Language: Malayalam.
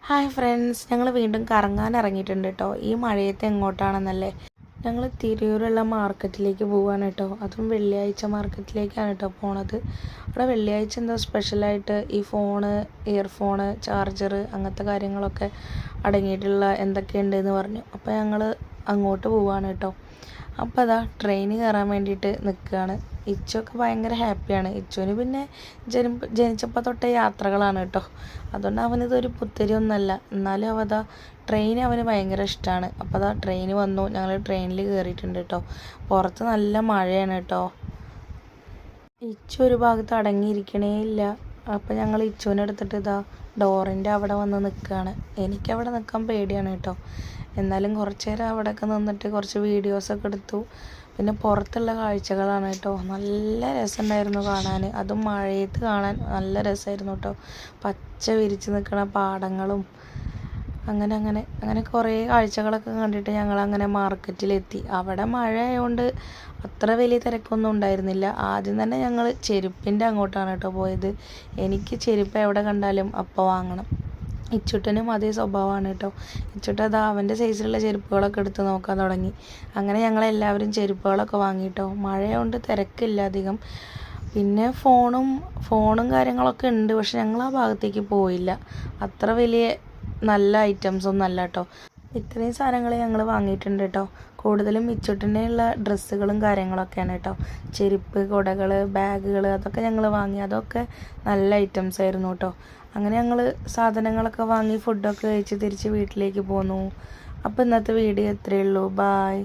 ഹായ് ഫ്രണ്ട്സ്, ഞങ്ങൾ വീണ്ടും കറങ്ങാൻ ഇറങ്ങിയിട്ടുണ്ട് കേട്ടോ. ഈ മഴയത്ത് എങ്ങോട്ടാണെന്നല്ലേ? ഞങ്ങൾ തിരൂരുള്ള മാർക്കറ്റിലേക്ക് പോവാണ് കേട്ടോ. അതും വെള്ളിയാഴ്ച മാർക്കറ്റിലേക്കാണ് കേട്ടോ പോണത്. അവിടെ വെള്ളിയാഴ്ച എന്താ സ്പെഷ്യലായിട്ട് ഈ ഫോണ്, ഇയർഫോണ്, ചാർജർ അങ്ങനത്തെ കാര്യങ്ങളൊക്കെ അടങ്ങിയിട്ടുള്ള എന്തൊക്കെയുണ്ടെന്ന് പറഞ്ഞു. അപ്പോൾ ഞങ്ങൾ അങ്ങോട്ട് പോവാണ് കേട്ടോ. അപ്പോൾ അതാ ട്രെയിൻ കയറാൻ വേണ്ടിയിട്ട് നിൽക്കുകയാണ്. ഇച്ചൊക്കെ ഭയങ്കര ഹാപ്പിയാണ്. ഇച്ചുവിന് പിന്നെ ജനിച്ചപ്പോൾ തൊട്ടേ യാത്രകളാണ് കേട്ടോ. അതുകൊണ്ട് അവനിതൊരു പുത്തരിയൊന്നുമല്ല. എന്നാലും അവതാ ട്രെയിൻ അവന് ഭയങ്കര ഇഷ്ടമാണ്. അപ്പോൾ അതാ ട്രെയിൻ വന്നു. ഞങ്ങൾ ട്രെയിനിൽ കയറിയിട്ടുണ്ട് കേട്ടോ. പുറത്ത് നല്ല മഴയാണ് കേട്ടോ. ഇച്ചു ഒരു ഭാഗത്ത് അടങ്ങിയിരിക്കണേ ഇല്ല. അപ്പോൾ ഞങ്ങൾ ഇച്ചുവിനെ എടുത്തിട്ട് ഇതാ ഡോറിൻ്റെ അവിടെ വന്ന് നിൽക്കുകയാണ്. എനിക്കവിടെ നിൽക്കാൻ പേടിയാണ് കേട്ടോ. എന്നാലും കുറച്ച് നേരം അവിടെയൊക്കെ നിന്നിട്ട് കുറച്ച് വീഡിയോസൊക്കെ എടുത്തു. പിന്നെ പുറത്തുള്ള കാഴ്ചകളാണ് കേട്ടോ. നല്ല രസമുണ്ടായിരുന്നു കാണാൻ. അതും മഴയത്ത് കാണാൻ നല്ല രസമായിരുന്നു കേട്ടോ. പച്ച വിരിച്ച് നിൽക്കുന്ന പാടങ്ങളും അങ്ങനെ കുറേ കാഴ്ചകളൊക്കെ കണ്ടിട്ട് ഞങ്ങൾ അങ്ങനെ മാർക്കറ്റിലെത്തി. അവിടെ മഴ ആയതുകൊണ്ട് അത്ര വലിയ തിരക്കൊന്നും ഉണ്ടായിരുന്നില്ല. ആദ്യം തന്നെ ഞങ്ങൾ ചെരുപ്പിൻ്റെ അങ്ങോട്ടാണ് കേട്ടോ പോയത്. എനിക്ക് ചെരുപ്പ് എവിടെ കണ്ടാലും അപ്പോൾ വാങ്ങണം. ഇച്ചുട്ടനും അതേ സ്വഭാവമാണ് കേട്ടോ. ഇച്ചുട്ട അതാ അവൻ്റെ സൈസിലുള്ള ചെരുപ്പുകളൊക്കെ എടുത്ത് നോക്കാൻ തുടങ്ങി. അങ്ങനെ ഞങ്ങളെല്ലാവരും ചെരുപ്പുകളൊക്കെ വാങ്ങിയിട്ടോ. മഴയുകൊണ്ട് തിരക്കില്ല അധികം. പിന്നെ ഫോണും കാര്യങ്ങളൊക്കെ ഉണ്ട്. പക്ഷെ ഞങ്ങൾ ആ ഭാഗത്തേക്ക് പോയില്ല. അത്ര വലിയ നല്ല ഐറ്റംസ് ഒന്നും അല്ല കേട്ടോ. ഇത്രയും സാധനങ്ങൾ ഞങ്ങൾ വാങ്ങിയിട്ടുണ്ട് കേട്ടോ. കൂടുതലും ഇച്ചുട്ടിനുള്ള ഡ്രസ്സുകളും കാര്യങ്ങളൊക്കെയാണ് കേട്ടോ. ചെരുപ്പ്, കുടകൾ, ബാഗുകൾ അതൊക്കെ ഞങ്ങൾ വാങ്ങി. അതൊക്കെ നല്ല ഐറ്റംസ് ആയിരുന്നു കേട്ടോ. അങ്ങനെ ഞങ്ങൾ സാധനങ്ങളൊക്കെ വാങ്ങി ഫുഡൊക്കെ കഴിച്ച് തിരിച്ച് വീട്ടിലേക്ക് പോന്നു. അപ്പോൾ ഇന്നത്തെ വീഡിയോ ഇത്രയേ ഉള്ളൂ. ബായ്.